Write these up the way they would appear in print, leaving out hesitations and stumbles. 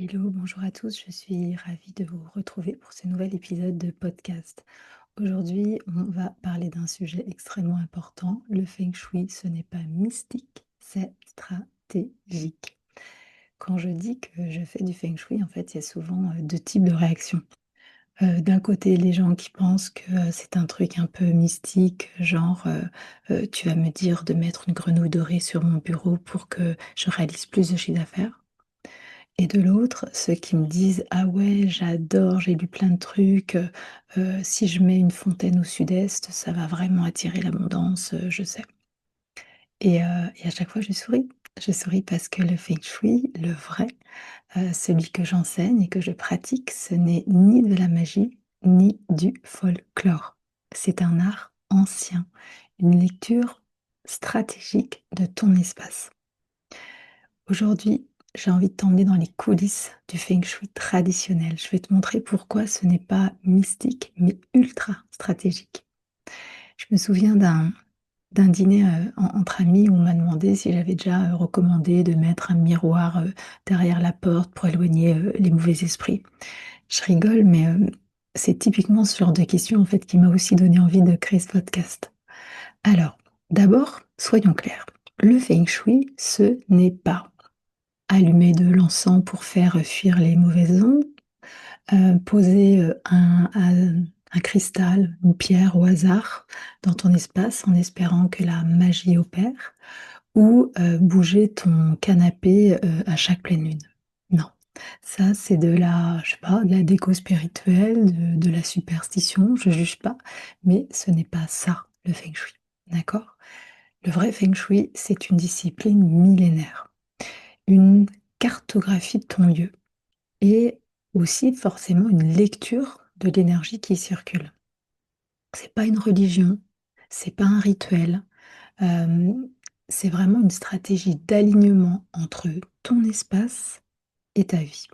Hello, bonjour à tous, je suis ravie de vous retrouver pour ce nouvel épisode de podcast. Aujourd'hui, on va parler d'un sujet extrêmement important. Le feng shui, ce n'est pas mystique, c'est stratégique. Quand je dis que je fais du feng shui, en fait, il y a souvent deux types de réactions. D'un côté, les gens qui pensent que c'est un truc un peu mystique, genre tu vas me dire de mettre une grenouille dorée sur mon bureau pour que je réalise plus de chiffre d'affaires. Et de l'autre, ceux qui me disent: «Ah ouais, j'adore, j'ai lu plein de trucs, si je mets une fontaine au sud-est, ça va vraiment attirer l'abondance, je sais». Et à chaque fois, je souris. Je souris parce que le feng shui, le vrai, celui que j'enseigne et que je pratique, ce n'est ni de la magie, ni du folklore. C'est un art ancien, une lecture stratégique de ton espace. Aujourd'hui, j'ai envie de t'emmener dans les coulisses du feng shui traditionnel. Je vais te montrer pourquoi ce n'est pas mystique, mais ultra stratégique. Je me souviens d'un dîner entre amis où on m'a demandé si j'avais déjà recommandé de mettre un miroir derrière la porte pour éloigner les mauvais esprits. Je rigole, mais c'est typiquement ce genre de question en fait qui m'a aussi donné envie de créer ce podcast. Alors, d'abord, soyons clairs. Le feng shui, ce n'est pas allumer de l'encens pour faire fuir les mauvaises ondes, poser, un cristal, une pierre au hasard dans ton espace en espérant que la magie opère ou, bouger ton canapé, à chaque pleine lune. Non, ça c'est de la je sais pas, de la déco spirituelle, de la superstition, je juge pas, mais ce n'est pas ça le feng shui, d'accord? Le vrai feng shui, c'est une discipline millénaire. Une cartographie de ton lieu et aussi forcément une lecture de l'énergie qui circule. C'est pas une religion, c'est pas un rituel, hem, c'est vraiment une stratégie d'alignement entre ton espace et ta vie.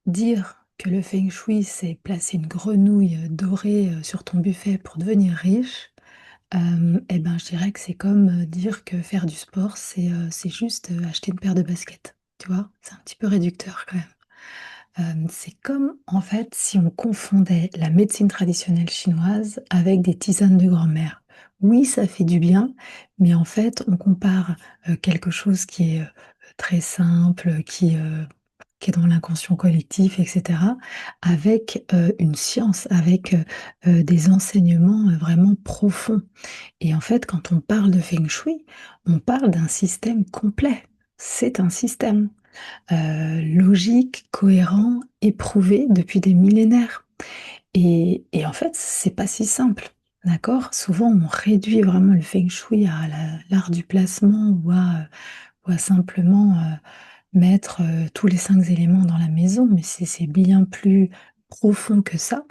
Dire que le feng shui, c'est placer une grenouille, dorée, sur ton buffet pour devenir riche, et ben, je dirais que c'est comme, dire que faire du sport, c'est juste, acheter une paire de baskets, tu vois? C'est un petit peu réducteur quand même. C'est comme, en fait, si on confondait la médecine traditionnelle chinoise avec des tisanes de grand-mère. Oui, ça fait du bien, mais en fait, on compare, quelque chose qui est, très simple, qui est dans l'inconscient collectif et cetera, avec, une science, avec, des enseignements, vraiment profonds. Et en fait, quand on parle de feng shui, on parle d'un système complet. C'est un système logique, cohérent, éprouvé depuis des millénaires. Et en fait, c'est pas si simple, d'accord? Souvent, on réduit vraiment le feng shui à l'art du placement ou à simplement, mettre, tous les 5 éléments dans la maison, mais c'est bien plus profond que ça.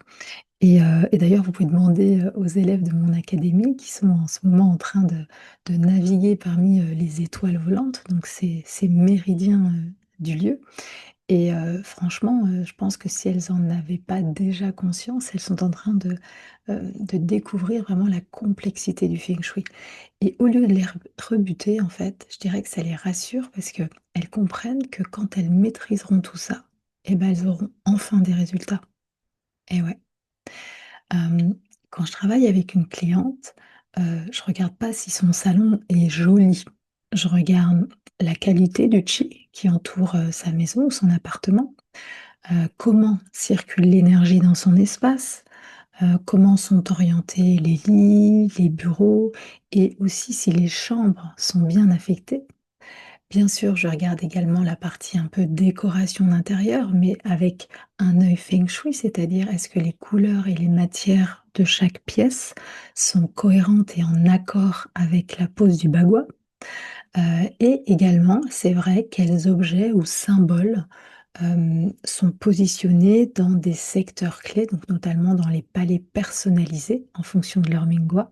Et d'ailleurs, vous pouvez demander, aux élèves de mon académie qui sont en ce moment en train de naviguer parmi, les étoiles volantes, donc ces méridiens, du lieu. Et franchement, je pense que si elles en avaient pas déjà conscience, elles sont en train de découvrir vraiment la complexité du feng shui. Et au lieu de les rebuter, en fait, je dirais que ça les rassure parce qu'elles comprennent que quand elles maîtriseront tout ça, et ben, elles auront enfin des résultats. Et ouais. Hem, Quand je travaille avec une cliente, je regarde pas si son salon est joli. Je regarde la qualité du chi qui entoure, sa maison ou son appartement, comment circule l'énergie dans son espace, comment sont orientés les lits, les bureaux et aussi si les chambres sont bien affectées. Bien sûr, je regarde également la partie un peu décoration d'intérieur, mais avec un œil feng shui, c'est-à-dire est-ce que les couleurs et les matières de chaque pièce sont cohérentes et en accord avec la pose du bagua? Et également, c'est vrai, quels objets ou symboles, sont positionnés dans des secteurs clés, donc notamment dans les palais personnalisés en fonction de leur mingwa.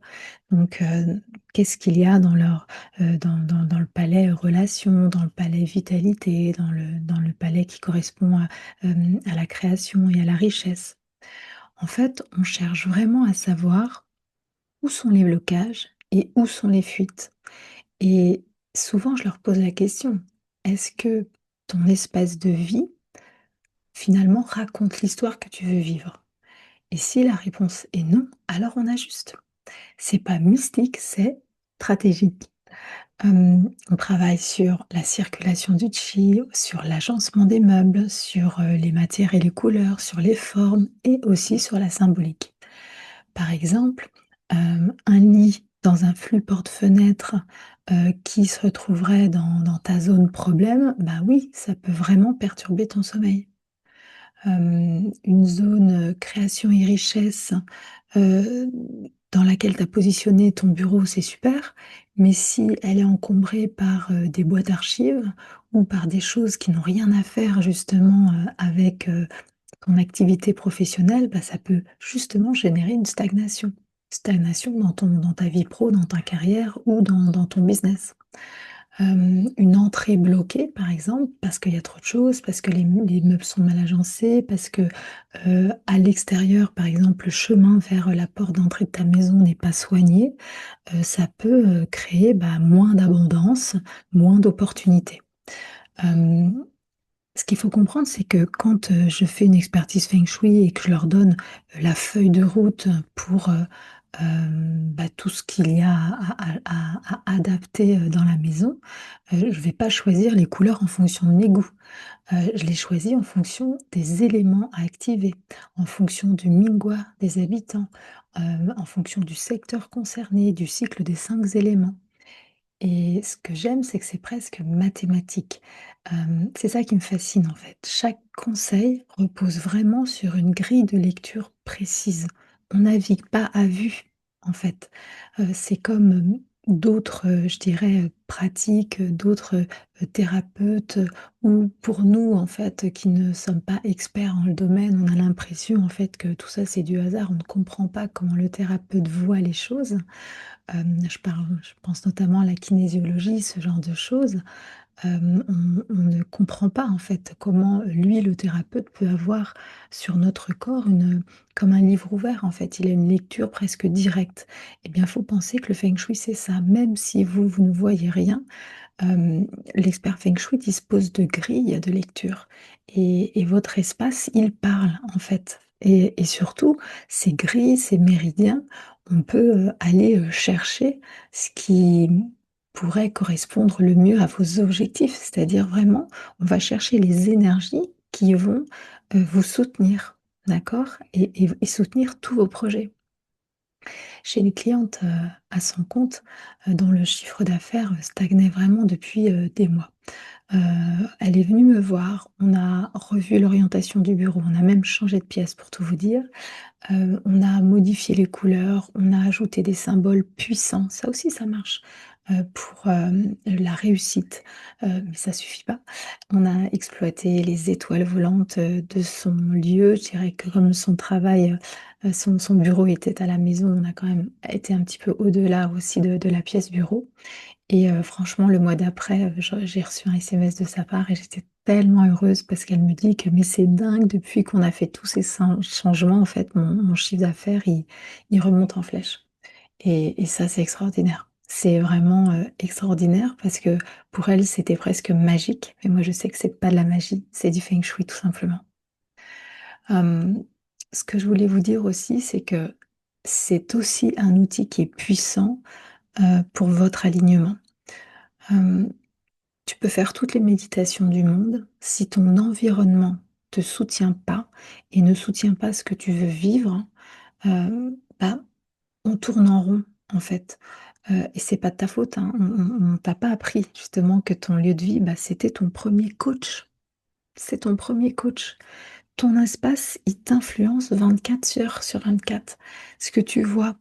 Donc, qu'est-ce qu'il y a dans leur, dans le palais relation, dans le palais vitalité, dans le palais qui correspond à la création et à la richesse? En fait, on cherche vraiment à savoir où sont les blocages et où sont les fuites. Et souvent, je leur pose la question: «Est-ce que ton espace de vie, finalement, raconte l'histoire que tu veux vivre? Et si la réponse est non, alors on ajuste. C'est pas mystique, c'est stratégique. On travaille sur la circulation du chi, sur l'agencement des meubles, sur, les matières et les couleurs, sur les formes et aussi sur la symbolique. Par exemple, un lit dans un flux porte-fenêtre, qui se retrouverait dans ta zone problème, bah oui, ça peut vraiment perturber ton sommeil. Une zone, création et richesse, heu, dans laquelle tu as positionné ton bureau, c'est super, mais si elle est encombrée par, des boîtes d'archives ou par des choses qui n'ont rien à faire justement, avec, ton activité professionnelle, bah, ça peut justement générer une stagnation. Stagnation dans ta vie pro, dans ta carrière ou dans ton business. Une entrée bloquée, par exemple, parce qu'il y a trop de choses, parce que les meubles sont mal agencés, parce que, à l'extérieur, par exemple, le chemin vers la porte d'entrée de ta maison n'est pas soigné, ça peut, créer, bah, moins d'abondance, moins d'opportunités. Hem Ce qu'il faut comprendre, c'est que quand, je fais une expertise feng shui et que je leur donne, la feuille de route pour, bah, tout ce qu'il y a à adapter, dans la maison, je vais pas choisir les couleurs en fonction de mes goûts. Je les choisis en fonction des éléments à activer, en fonction du Mingwa des habitants, en fonction du secteur concerné, du cycle des 5 éléments. Et ce que j'aime, c'est que c'est presque mathématique. C'est ça qui me fascine, en fait. Chaque conseil repose vraiment sur une grille de lecture précise. On navigue pas à vue, en fait. C'est comme, d'autres, je dirais, pratiques, d'autres, thérapeutes, où pour nous, en fait, qui ne sommes pas experts en le domaine, on a l'impression, en fait, que tout ça, c'est du hasard. On ne comprend pas comment le thérapeute voit les choses. Je pense notamment à la kinésiologie, ce genre de choses. On ne comprend pas en fait comment lui, le thérapeute, peut avoir sur notre corps comme un livre ouvert en fait. Il a une lecture presque directe. Eh bien, il faut penser que le feng shui, c'est ça. Même si vous ne voyez rien, l'expert feng shui dispose de grilles de lecture et votre espace, il parle, en fait et surtout, ces grilles, ces méridiens, on peut, aller, chercher ce qui pourrait correspondre le mieux à vos objectifs. C'est-à-dire vraiment, on va chercher les énergies qui vont, vous soutenir, d'accord? Et soutenir tous vos projets. J'ai une cliente, à son compte, dont le chiffre d'affaires, stagnait vraiment depuis, des mois. Heu, Elle est venue me voir, on a revu l'orientation du bureau, on a même changé de pièce pour tout vous dire. On a modifié les couleurs, on a ajouté des symboles puissants, ça aussi ça marche, pour, la réussite, mais ça suffit pas. On a exploité les étoiles volantes, de son lieu. Je dirais que comme son travail, son bureau était à la maison, on a quand même été un petit peu au-delà aussi de la pièce bureau et franchement le mois d'après, j'ai reçu un SMS de sa part et j'étais tellement heureuse parce qu'elle me dit que: «Mais c'est dingue, depuis qu'on a fait tous ces changements, en fait, mon chiffre d'affaires, il remonte en flèche» et ça, c'est extraordinaire. C'est vraiment, extraordinaire parce que pour elle, c'était presque magique, mais moi, je sais que c'est pas de la magie, c'est du feng shui, tout simplement. Hem, Ce que je voulais vous dire aussi, c'est que c'est aussi un outil qui est puissant, pour votre alignement. Hem Tu peux faire toutes les méditations du monde, si ton environnement te soutient pas et ne soutient pas ce que tu veux vivre, bah, on tourne en rond, en fait. Et c'est pas de ta faute, hein. On t'a pas appris justement que ton lieu de vie, bah, c'était ton premier coach. C'est ton premier coach. Ton espace, il t'influence 24 heures sur 24. Ce que tu vois,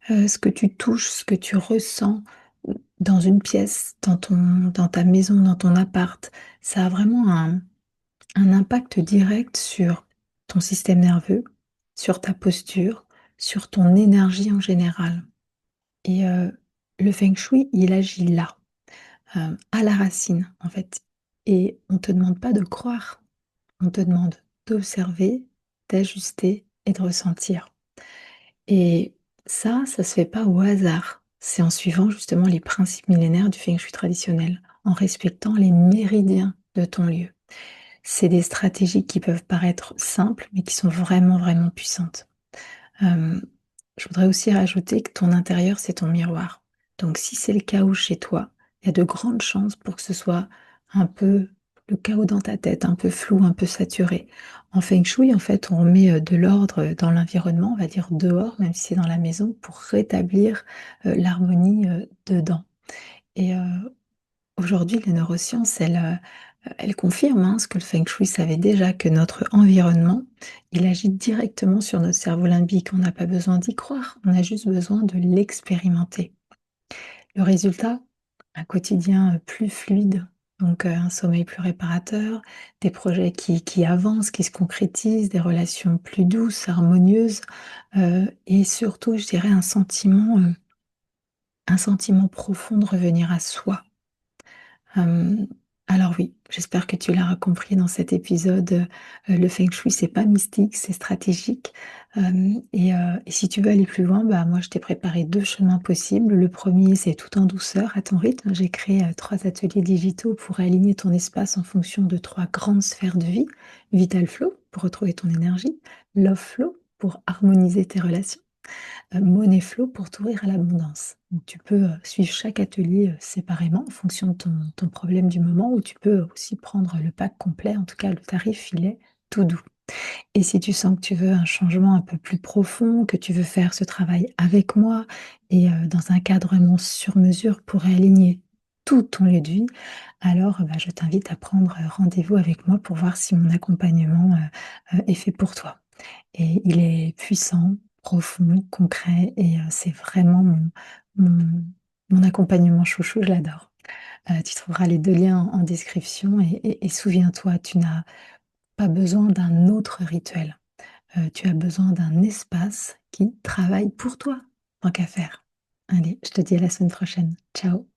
ce que tu touches, ce que tu ressens, dans une pièce, dans ta maison, dans ton appart, ça a vraiment un impact direct sur ton système nerveux, sur ta posture, sur ton énergie en général et le feng shui, il agit là, à la racine, en fait et on te demande pas de croire, on te demande d'observer, d'ajuster et de ressentir. Et ça se fait pas au hasard. C'est en suivant justement les principes millénaires du feng shui traditionnel, en respectant les méridiens de ton lieu. C'est des stratégies qui peuvent paraître simples, mais qui sont vraiment, vraiment puissantes. Hem, je voudrais aussi rajouter que ton intérieur, c'est ton miroir. Donc si c'est le chaos chez toi, il y a de grandes chances pour que ce soit un peu le chaos dans ta tête, un peu flou, un peu saturé. En feng shui, en fait, on met, de l'ordre, dans l'environnement, on va dire dehors, même si c'est dans la maison, pour rétablir, l'harmonie, dedans. Et aujourd'hui, les neurosciences, elles confirment, hein, ce que le feng shui savait déjà, que notre environnement, il agit directement sur notre cerveau limbique. On n'a pas besoin d'y croire, on a juste besoin de l'expérimenter. Le résultat, un quotidien, plus fluide, donc un sommeil plus réparateur, des projets qui avancent, qui se concrétisent, des relations plus douces, harmonieuses, et surtout, je dirais un sentiment profond de revenir à soi. Hem, alors oui, j'espère que tu l'auras compris dans cet épisode, le feng shui, c'est pas mystique, c'est stratégique. Et si tu veux aller plus loin, bah, moi, je t'ai préparé 2 chemins possibles. Le premier, c'est tout en douceur, à ton rythme. J'ai créé, 3 ateliers digitaux pour aligner ton espace en fonction de 3 grandes sphères de vie. Vital Flow, pour retrouver ton énergie. Love Flow, pour harmoniser tes relations. Money Flow pour t'ouvrir à l'abondance. Donc tu peux, suivre chaque atelier, séparément en fonction de ton problème du moment, ou tu peux aussi prendre le pack complet. En tout cas, le tarif, il est tout doux. Et si tu sens que tu veux un changement un peu plus profond, que tu veux faire ce travail avec moi et dans un cadre vraiment sur mesure pour réaligner tout ton lieu de vie, alors, bah, je t'invite à prendre, rendez-vous avec moi pour voir si mon accompagnement, est fait pour toi. Et il est puissant, profond, concret, et c'est vraiment mon mon accompagnement chouchou, je l'adore. Tu trouveras les 2 liens en description, et souviens-toi, tu n'as pas besoin d'un autre rituel. Tu as besoin d'un espace qui travaille pour toi, tant qu'à faire. Allez, je te dis à la semaine prochaine. Ciao.